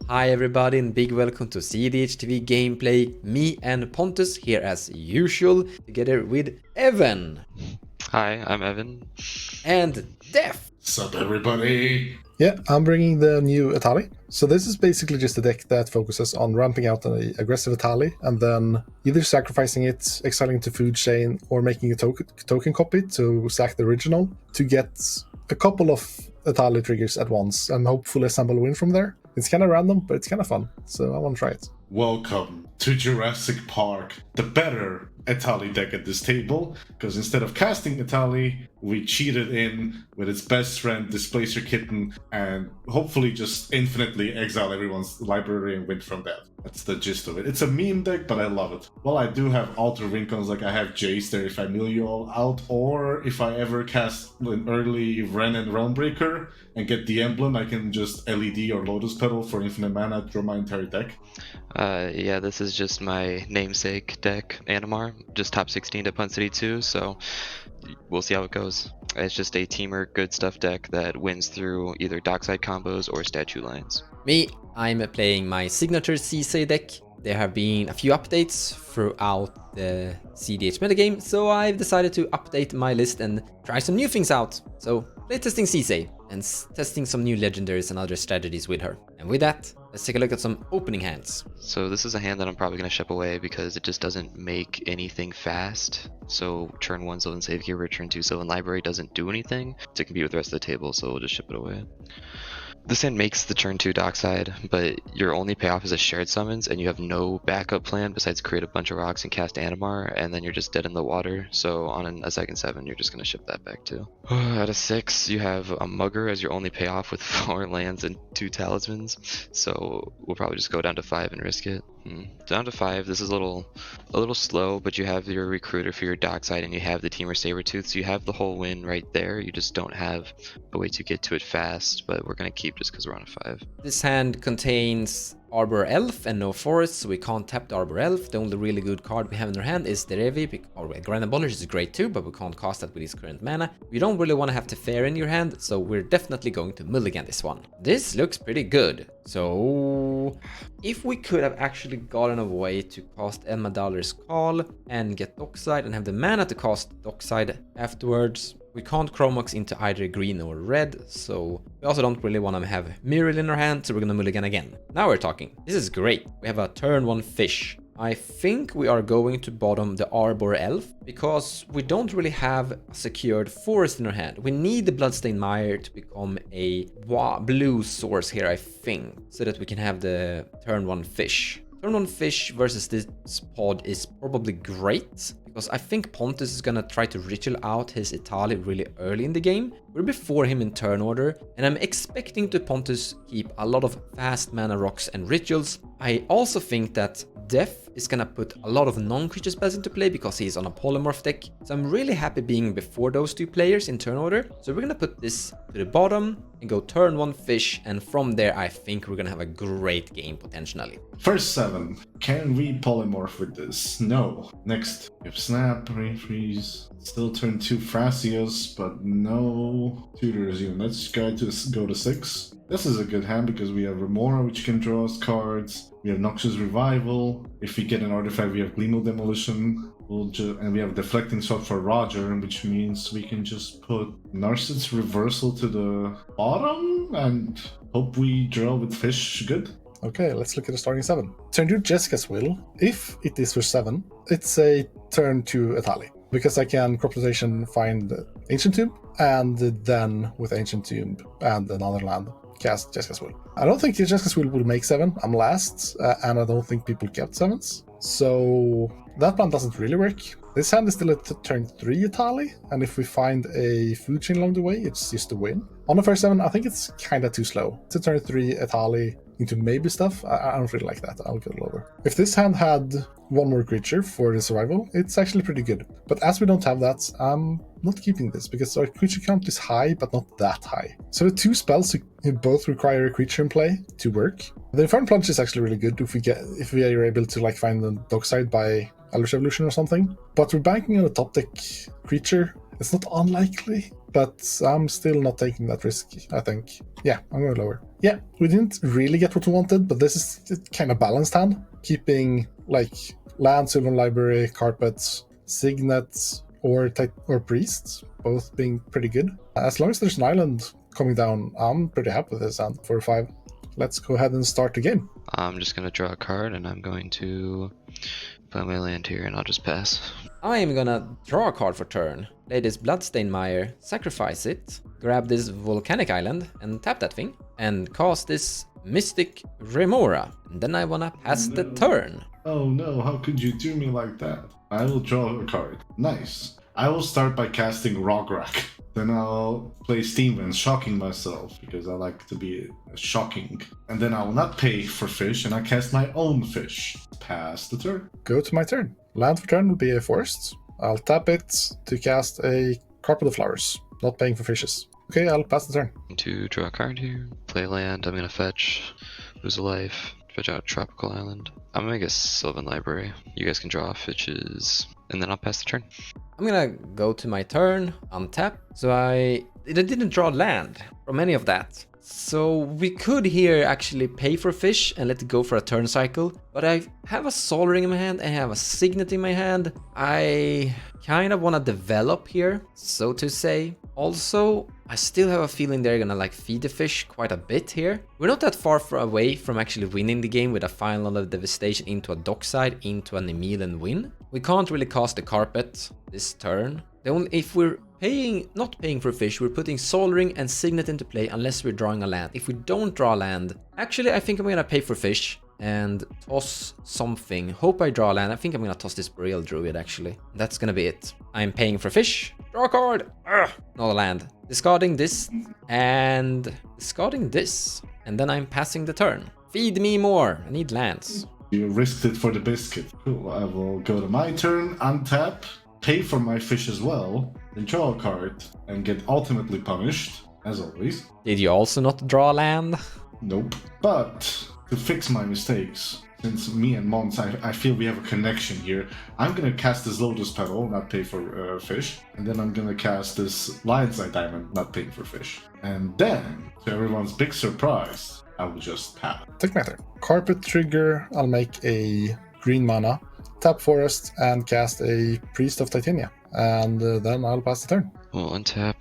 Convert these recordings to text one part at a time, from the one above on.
Hi everybody and big welcome to cEDH TV gameplay. Me and Pontus here as usual, together with Evan. Hi, I'm Evan. And Def. Sup everybody? Yeah, I'm bringing the new Etali. So this is basically just a deck that focuses on ramping out an aggressive Etali and then either sacrificing it, exiling to food chain, or making a token copy to sack the original to get a couple of Etali triggers at once and hopefully assemble a win from there. It's kind of random, but it's kind of fun, so I want to try it. Welcome to Jurassic Park, the better Etali deck at this table, because instead of casting Etali, we cheated in with its best friend, Displacer Kitten, and hopefully just infinitely exile everyone's library and win from that. That's the gist of it. It's a meme deck, but I love it. Well, I do have alter Rincons, like I have Jace there if I mill you all out, or if I ever cast an early Ren and Realmbreaker and get the emblem, I can just LED or Lotus Petal for infinite mana, draw my entire deck. Yeah, this is just my namesake deck, Animar, just top 16 to Punt City 2, so we'll see how it goes. It's just a teamer good stuff deck that wins through either dockside combos or statue lines. Me, I'm playing my signature Sisay deck. There have been a few updates throughout the cEDH metagame, so I've decided to update my list and try some new things out. So, playtesting Sisay and testing some new legendaries and other strategies with her. And with that, let's take a look at some opening hands. So this is a hand that I'm probably going to ship away because it just doesn't make anything fast. So turn 1 Sylvan Save Keeper, turn 2 Sylvan Library doesn't do anything to compete with the rest of the table, so we'll just ship it away. This hand makes the turn 2 dockside, but your only payoff is a shared summons, and you have no backup plan besides create a bunch of rocks and cast Animar, and then you're just dead in the water. So on a second 7, you're just going to ship that back too. Out of 6, you have a Mugger as your only payoff with 4 lands and 2 talismans, so we'll probably just go down to 5 and risk it. Down to 5, this is a little slow, but you have your Recruiter for your dockside, and you have the Teamer Sabertooth, so you have the whole win right there. You just don't have a way to get to it fast, but we're going to keep just because we're on a 5. This hand contains Arbor Elf and no forest, so we can't tap the Arbor Elf. The only really good card we have in our hand is the Revi, or Grand Abolish is great too, but we can't cast that with his current mana. We don't really want to have Teferi in your hand, so we're definitely going to mulligan this one. This looks pretty good. So, if we could have actually gotten a way to cast Emma Dollar's Call and get Dockside and have the mana to cast Dockside afterwards, we can't Chromox into either green or red, so we also don't really want to have Muriel in our hand, so we're gonna mulligan again. Now we're talking. This is great. We have a turn 1 fish. I think we are going to bottom the Arbor Elf, because we don't really have a secured forest in our hand. We need the Bloodstained Mire to become a blue source here, I think, so that we can have the turn 1 fish. Turn 1 fish versus this pod is probably great, because I think Pontus is gonna try to ritual out his Etali really early in the game. We're before him in turn order, and I'm expecting to Pontus keep a lot of fast mana rocks and rituals. I also think that Def is gonna put a lot of non-creature spells into play because he's on a polymorph deck. So I'm really happy being before those two players in turn order. So we're gonna put this to the bottom and go turn 1 fish, and from there I think we're gonna have a great game potentially. First 7. Can we polymorph with this? No. Next, we have Snap, Rain Freeze. Still turn 2 Thrasios, but no tutors even. Let's go to 6. This is a good hand because we have Remora, which can draw us cards. We have Noxious Revival. If we get an artifact, we have Gleam of Demolition. And we have Deflecting Shot for Roger, which means we can just put Narset's Reversal to the bottom and hope we draw with fish good. Okay, let's look at the starting 7. Turn 2 Jessica's Will. If it is for 7, it's a turn 2 Etali, because I can crop rotation find Ancient Tomb, and then with Ancient Tomb and another land, cast Jessica's Will. I don't think Jessica's Will make 7. I'm last, and I don't think people kept 7s. So that plan doesn't really work. This hand is still a turn 3 Etali, and if we find a food chain along the way, it's just a win. On the first 7, I think it's kinda too slow. It's a turn 3 Etali into maybe stuff. I don't really like that. I'll go lower. If this hand had one more creature for the survival, it's actually pretty good. But as we don't have that, I'm not keeping this because our creature count is high, but not that high. So the 2 spells both require a creature in play to work. The Infernal Plunge is actually really good if we are able to find the Dockside by Eldritch Evolution or something. But we're banking on a top deck creature. It's not unlikely, but I'm still not taking that risk, I think. Yeah, I'm going lower. Yeah, we didn't really get what we wanted, but this is kind of balanced hand. Keeping like land, Sylvan Library, carpets, signets, or priests, both being pretty good. As long as there's an island coming down, I'm pretty happy with this hand for 5. Let's go ahead and start the game. I'm just gonna draw a card and I'm going to play my land here and I'll just pass. I am gonna draw a card for turn. Play this Bloodstained Mire, sacrifice it, grab this Volcanic Island and tap that thing, and cast this Mystic Remora. And then I wanna pass the turn. Oh no, how could you do me like that? I will draw a card. Nice. I will start by casting Rograkh. Then I'll play Stevens, shocking myself, because I like to be shocking. And then I will not pay for fish, and I cast my own fish. Pass the turn. Go to my turn. Land for turn will be a forest. I'll tap it to cast a Carpet of Flowers, not paying for fishes. Okay, I'll pass the turn. To draw a card here, play land, I'm gonna fetch, lose a life, fetch out Tropical Island. I'm gonna make a Sylvan Library. You guys can draw fishes, and then I'll pass the turn. I'm gonna go to my turn, untap. So I didn't draw land from any of that. So we could here actually pay for fish and let it go for a turn cycle. But I have a Soul Ring in my hand, I have a Signet in my hand. I kind of want to develop here, so to say. Also, I still have a feeling they're gonna like feed the fish quite a bit here. We're not that far away from actually winning the game with a final of Devastation into a dockside, into an Emelan win. We can't really cast the carpet this turn. If we're not paying for fish, we're putting Soul Ring and Signet into play unless we're drawing a land. If we don't draw land, actually I think I'm gonna pay for fish and toss something. Hope I draw land. I think I'm gonna toss this Boreal Druid actually. That's gonna be it. I'm paying for fish. Draw a card. Ugh, not a land. Discarding this and discarding this. And then I'm passing the turn. Feed me more. I need lands. You risked it for the biscuit. Cool. I will go to my turn, untap, pay for my fish as well, then draw a card, and get ultimately punished, as always. Did you also not draw land? Nope. But to fix my mistakes, since me and Mons, I feel we have a connection here, I'm gonna cast this Lotus Petal, not pay for fish, and then I'm gonna cast this Lion's Eye Diamond, not paying for fish. And then, to everyone's big surprise, I will just pass. Take my turn. Carpet trigger, I'll make a green mana, tap forest, and cast a Priest of Titania. And then I'll pass the turn. We'll untap,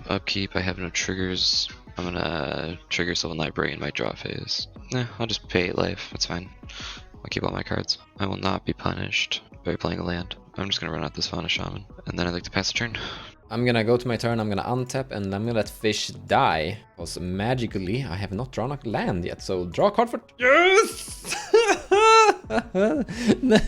upkeep, I have no triggers. I'm gonna trigger Sylvan Library in my draw phase. I'll just pay 8 life, that's fine. I'll keep all my cards. I will not be punished by playing a land. I'm just gonna run out this Fauna Shaman, and then I'd like to pass the turn. I'm gonna go to my turn, I'm gonna untap, and I'm gonna let fish die. Because magically, I have not drawn a land yet, so draw a card for... Yes!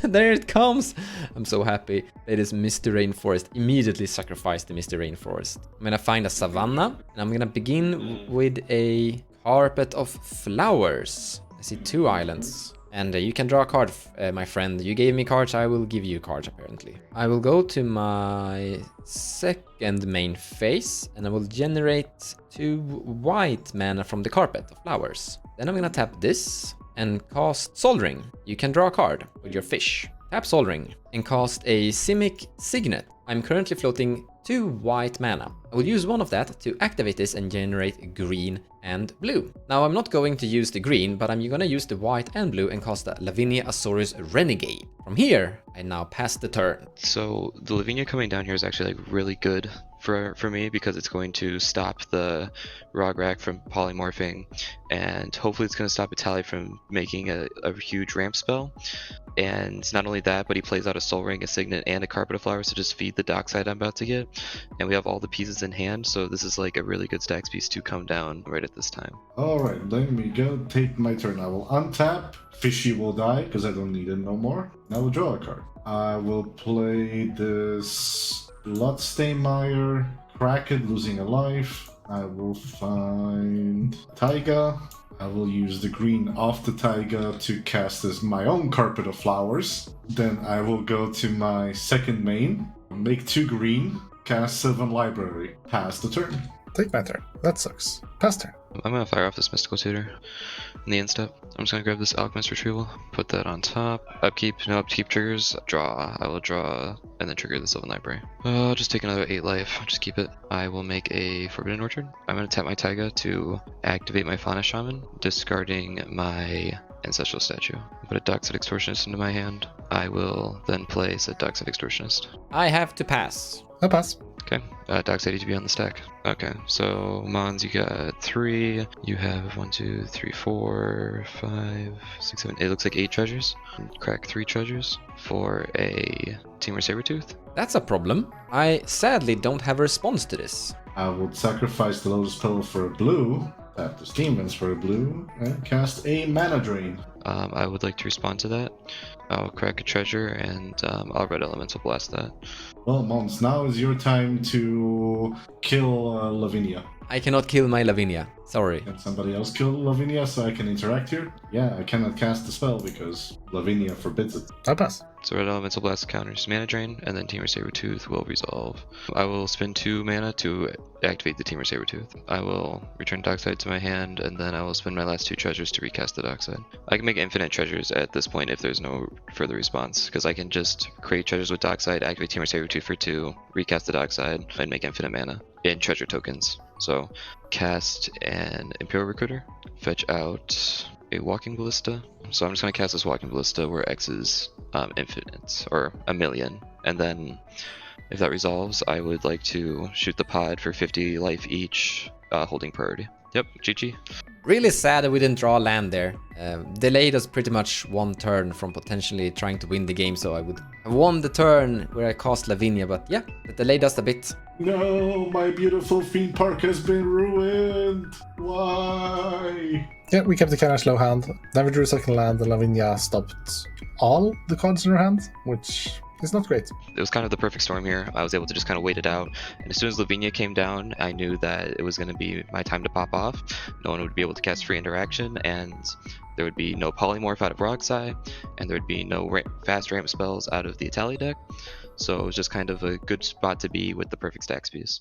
There it comes! I'm so happy. It is Misty Rainforest. Immediately sacrifice the Misty Rainforest. I'm gonna find a Savanna, and I'm gonna begin with a Carpet of Flowers. I see 2 islands. And you can draw a card, my friend. You gave me cards, I will give you cards, apparently. I will go to my second main phase, and I will generate 2 white mana from the Carpet of Flowers. Then I'm gonna tap this, and cast Soul Ring. You can draw a card with your fish. Tap Soul Ring, and cast a Simic Signet. I'm currently floating 2 white mana. I will use one of that to activate this and generate green and blue. Now I'm not going to use the green, but I'm gonna use the white and blue and cast a Lavinia Azorius Renegade. From here, I now pass the turn. So the Lavinia coming down here is actually like really good for me because it's going to stop the Rograkh from polymorphing, and hopefully it's going to stop Etali from making a huge ramp spell. And not only that, but he plays out a Soul Ring, a Signet, and a Carpet of Flowers to just feed the dockside I'm about to get. And we have all the pieces in hand, so this is like a really good stacks piece to come down right at this time. Alright, let me go take my turn. I will untap, Fishy will die, because I don't need it no more. And I will draw a card. I will play this Bloodstained Mire, crack it, losing a life. I will find Taiga. I will use the green off the Taiga to cast as my own Carpet of Flowers. Then I will go to my second main, make 2 green, cast Sylvan Library. Pass the turn. Take my turn. That sucks. Pass turn. I'm gonna fire off this Mystical Tutor in the end step. I'm just gonna grab this Alchemist Retrieval, put that on top. Upkeep, no upkeep triggers. Draw. I will draw and then trigger the Sylvan Library. I'll just take another 8 life. Just keep it. I will make a Forbidden Orchard. I'm gonna tap my Taiga to activate my Fauna Shaman, discarding my Ancestral Statue. Put a Dockside Extortionist into my hand. I will then play said Dockside Extortionist. I have to pass. I pass. Okay, Dockside ETB on the stack. Okay, so Mons, you got 3. You have 1, 2, 3, 4, 5, 6, 7. It looks like 8 treasures. Crack 3 treasures for a Temur Sabertooth. That's a problem. I sadly don't have a response to this. I would sacrifice the Lotus Petal for a blue, tap the Demons for a blue, and cast a Mana Drain. I would like to respond to that. I'll crack a treasure and I'll Red Elemental Blast that. Well, Mons, now is your time to kill Lavinia. I cannot kill my Lavinia. Sorry. Can somebody else kill Lavinia so I can interact here? Yeah, I cannot cast the spell because Lavinia forbids it. I pass. So Red Elemental Blast counters Mana Drain, and then Temur Sabertooth will resolve. I will spend 2 mana to activate the Temur Sabertooth. I will return Dockside to my hand, and then I will spend my last 2 treasures to recast the Dockside. I can make infinite treasures at this point if there's no further response, because I can just create treasures with Dockside, activate Temur Sabertooth for 2, recast the Dockside, and make infinite mana in treasure tokens. So cast an Imperial Recruiter, fetch out a Walking Ballista. So I'm just going to cast this Walking Ballista where X is infinite, or a million. And then if that resolves, I would like to shoot the pod for 50 life each, holding priority. Yep, GG. Really sad that we didn't draw land there. Delayed us pretty much 1 turn from potentially trying to win the game, so I would have won the turn where I cast Lavinia, but yeah, it delayed us a bit. No, my beautiful Fiend Park has been ruined. Why? Yeah, we kept the Kanash low hand. Then we drew a second land, and Lavinia stopped all the cards in her hand, which is not great. It was kind of the perfect storm here. I was able to just kind of wait it out. And as soon as Lavinia came down, I knew that it was going to be my time to pop off. No one would be able to cast free interaction, and there would be no polymorph out of Rogsai, and there would be no fast ramp spells out of the Etali deck. So it was just kind of a good spot to be with the perfect stacks piece.